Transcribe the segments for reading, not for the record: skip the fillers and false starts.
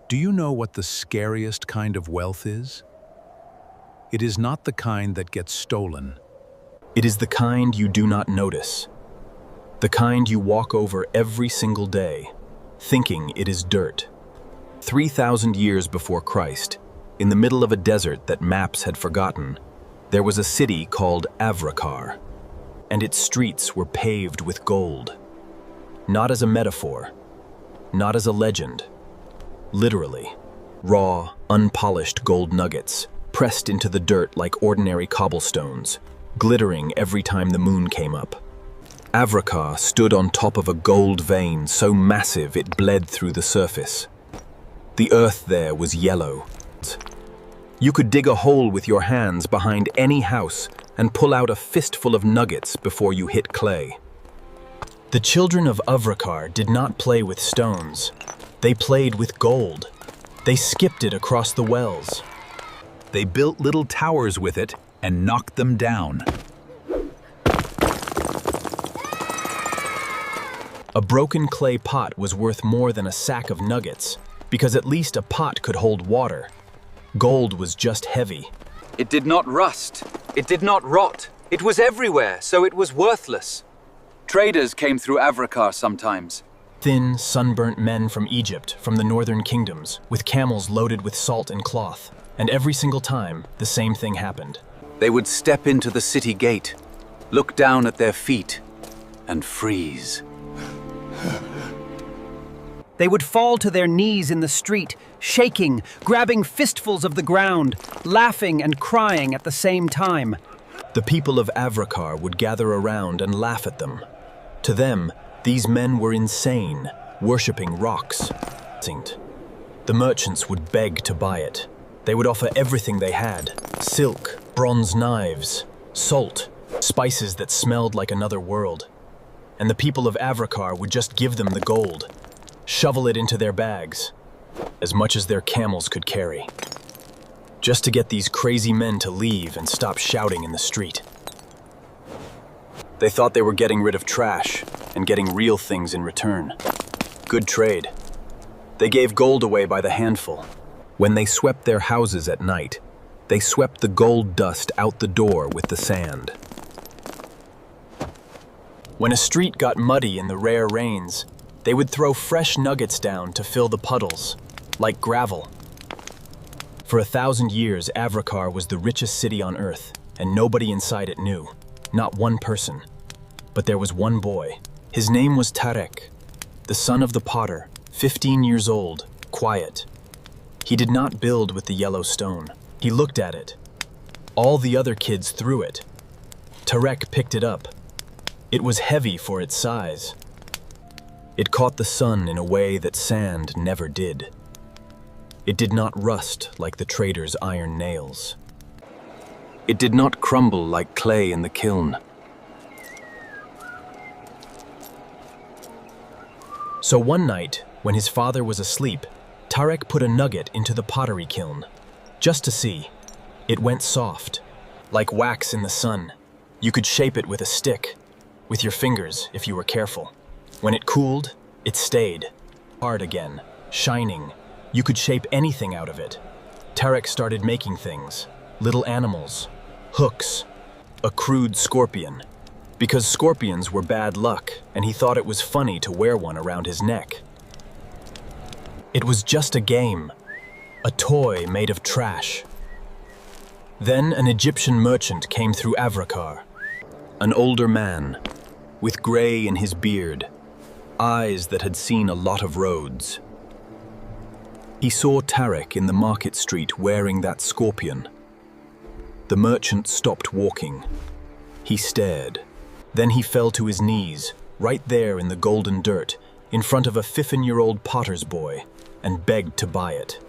Do you know what the scariest kind of wealth is? It is not the kind that gets stolen. It is the kind you do not notice. The kind you walk over every single day, thinking it is dirt. 3,000 years before Christ, in the middle of a desert that maps had forgotten, there was a city called Avrakar, and its streets were paved with gold. Not as a metaphor, not as a legend. Literally, raw, unpolished gold nuggets, pressed into the dirt like ordinary cobblestones, glittering every time the moon came up. Avrakar stood on top of a gold vein so massive it bled through the surface. The earth there was yellow. You could dig a hole with your hands behind any house and pull out a fistful of nuggets before you hit clay. The children of Avrakar did not play with stones. They played with gold. They skipped it across the wells. They built little towers with it and knocked them down. A broken clay pot was worth more than a sack of nuggets, because at least a pot could hold water. Gold was just heavy. It did not rust. It did not rot. It was everywhere, so it was worthless. Traders came through Avrakar sometimes. Thin, sunburnt men from Egypt, from the northern kingdoms, with camels loaded with salt and cloth. And every single time, the same thing happened. They would step into the city gate, look down at their feet, and freeze. They would fall to their knees in the street, shaking, grabbing fistfuls of the ground, laughing and crying at the same time. The people of Avrakar would gather around and laugh at them. To them, these men were insane, worshipping rocks. The merchants would beg to buy it. They would offer everything they had: silk, bronze knives, salt, spices that smelled like another world. And the people of Avrakar would just give them the gold, shovel it into their bags, as much as their camels could carry, just to get these crazy men to leave and stop shouting in the street. They thought they were getting rid of trash and getting real things in return. Good trade. They gave gold away by the handful. When they swept their houses at night, they swept the gold dust out the door with the sand. When a street got muddy in the rare rains, they would throw fresh nuggets down to fill the puddles, like gravel. For 1,000 years, Avrakar was the richest city on Earth, and nobody inside it knew. Not one person. But there was one boy. His name was Tarek, the son of the potter, 15 years old, quiet. He did not build with the yellow stone. He looked at it. All the other kids threw it. Tarek picked it up. It was heavy for its size. It caught the sun in a way that sand never did. It did not rust like the trader's iron nails. It did not crumble like clay in the kiln. So one night, when his father was asleep, Tarek put a nugget into the pottery kiln, just to see. It went soft, like wax in the sun. You could shape it with a stick, with your fingers if you were careful. When it cooled, it stayed, hard again, shining. You could shape anything out of it. Tarek started making things, little animals, hooks, a crude scorpion, because scorpions were bad luck, and he thought it was funny to wear one around his neck. It was just a game, a toy made of trash. Then an Egyptian merchant came through Avrakar, an older man, with gray in his beard, eyes that had seen a lot of roads. He saw Tarek in the market street wearing that scorpion. The merchant stopped walking. He stared. Then he fell to his knees, right there in the golden dirt, in front of a 15-year-old potter's boy, and begged to buy it.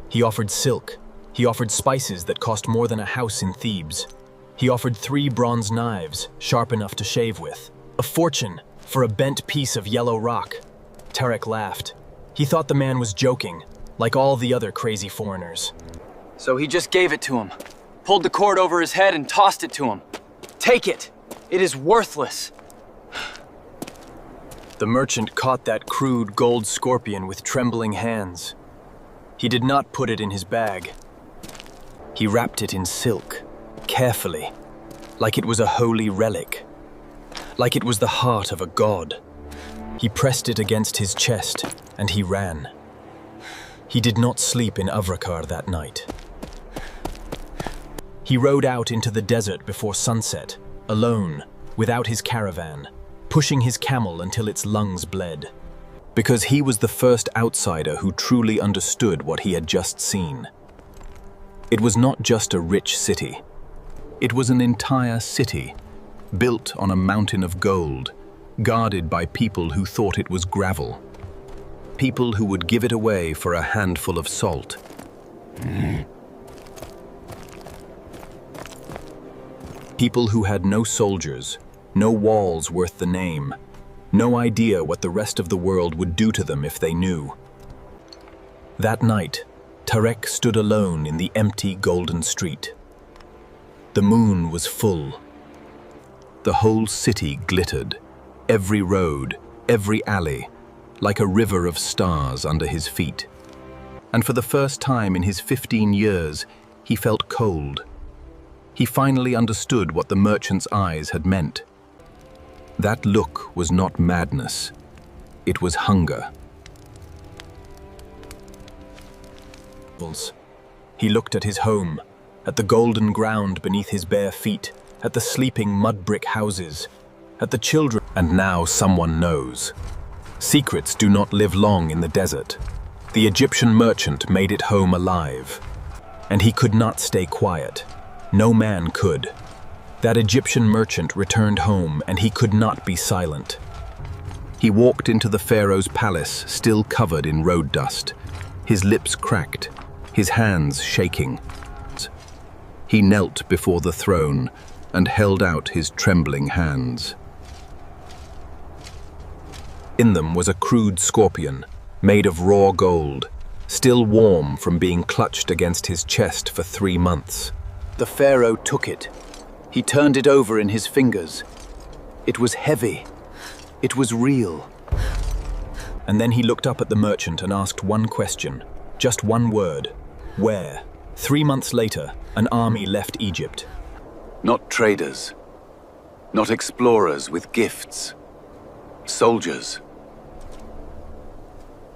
He offered silk. He offered spices that cost more than a house in Thebes. He offered 3 bronze knives, sharp enough to shave with. A fortune for a bent piece of yellow rock. Tarek laughed. He thought the man was joking, like all the other crazy foreigners. So he just gave it to him, pulled the cord over his head and tossed it to him. Take it! It is worthless. The merchant caught that crude gold scorpion with trembling hands. He did not put it in his bag. He wrapped it in silk, carefully, like it was a holy relic, like it was the heart of a god. He pressed it against his chest, and he ran. He did not sleep in Avrakar that night. He rode out into the desert before sunset, alone, without his caravan, pushing his camel until its lungs bled. Because he was the first outsider who truly understood what he had just seen. It was not just a rich city. It was an entire city, built on a mountain of gold, guarded by people who thought it was gravel. People who would give it away for a handful of salt. People who had no soldiers, no walls worth the name, no idea what the rest of the world would do to them if they knew. That night, Tarek stood alone in the empty golden street. The moon was full. The whole city glittered, every road, every alley, like a river of stars under his feet. And for the first time in his 15 years, he felt cold. He finally understood what the merchant's eyes had meant. That look was not madness. It was hunger. He looked at his home, at the golden ground beneath his bare feet, at the sleeping mud brick houses, at the children. And now someone knows. Secrets do not live long in the desert. The Egyptian merchant made it home alive. And he could not stay quiet. No man could. That Egyptian merchant returned home, and he could not be silent. He walked into the pharaoh's palace, still covered in road dust, his lips cracked, his hands shaking. He knelt before the throne and held out his trembling hands. In them was a crude scorpion, made of raw gold, still warm from being clutched against his chest for 3 months. The pharaoh took it. He turned it over in his fingers. It was heavy. It was real. And then he looked up at the merchant and asked one question, just one word. Where? 3 months later, an army left Egypt. Not traders. Not explorers with gifts. Soldiers.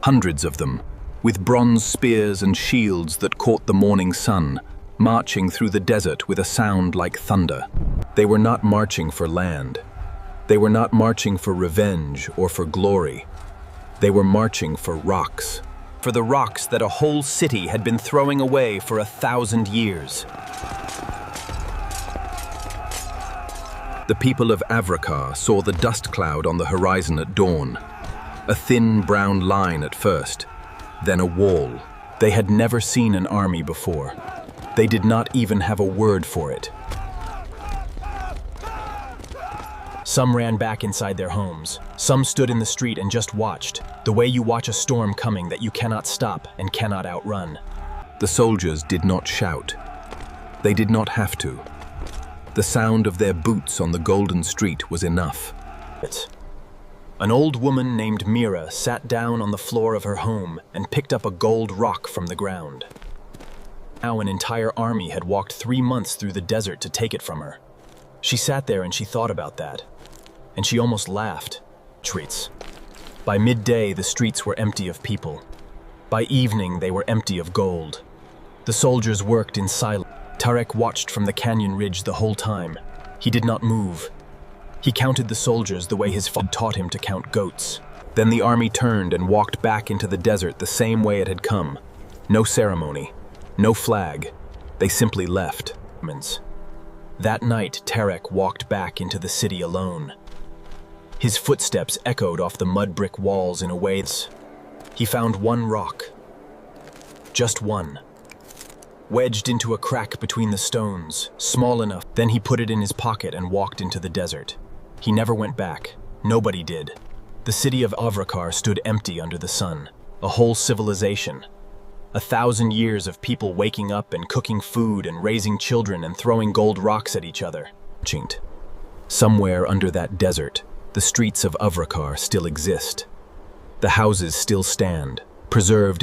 Hundreds of them, with bronze spears and shields that caught the morning sun, marching through the desert with a sound like thunder. They were not marching for land. They were not marching for revenge or for glory. They were marching for rocks. For the rocks that a whole city had been throwing away for 1,000 years. The people of Avrakar saw the dust cloud on the horizon at dawn. A thin brown line at first, then a wall. They had never seen an army before. They did not even have a word for it. Some ran back inside their homes. Some stood in the street and just watched, the way you watch a storm coming that you cannot stop and cannot outrun. The soldiers did not shout. They did not have to. The sound of their boots on the golden street was enough. An old woman named Mira sat down on the floor of her home and picked up a gold rock from the ground. Now an entire army had walked 3 months through the desert to take it from her. She sat there and she thought about that. And she almost laughed. Streets. By midday, the streets were empty of people. By evening, they were empty of gold. The soldiers worked in silence. Tarek watched from the canyon ridge the whole time. He did not move. He counted the soldiers the way his father taught him to count goats. Then the army turned and walked back into the desert the same way it had come. No ceremony. No flag. They simply left. That night, Tarek walked back into the city alone. His footsteps echoed off the mud brick walls in a way. He found one rock. Just one. Wedged into a crack between the stones, small enough. Then he put it in his pocket and walked into the desert. He never went back. Nobody did. The city of Avrakar stood empty under the sun. A whole civilization. 1,000 years of people waking up and cooking food and raising children and throwing gold rocks at each other. Somewhere under that desert, the streets of Avrakar still exist. The houses still stand, preserved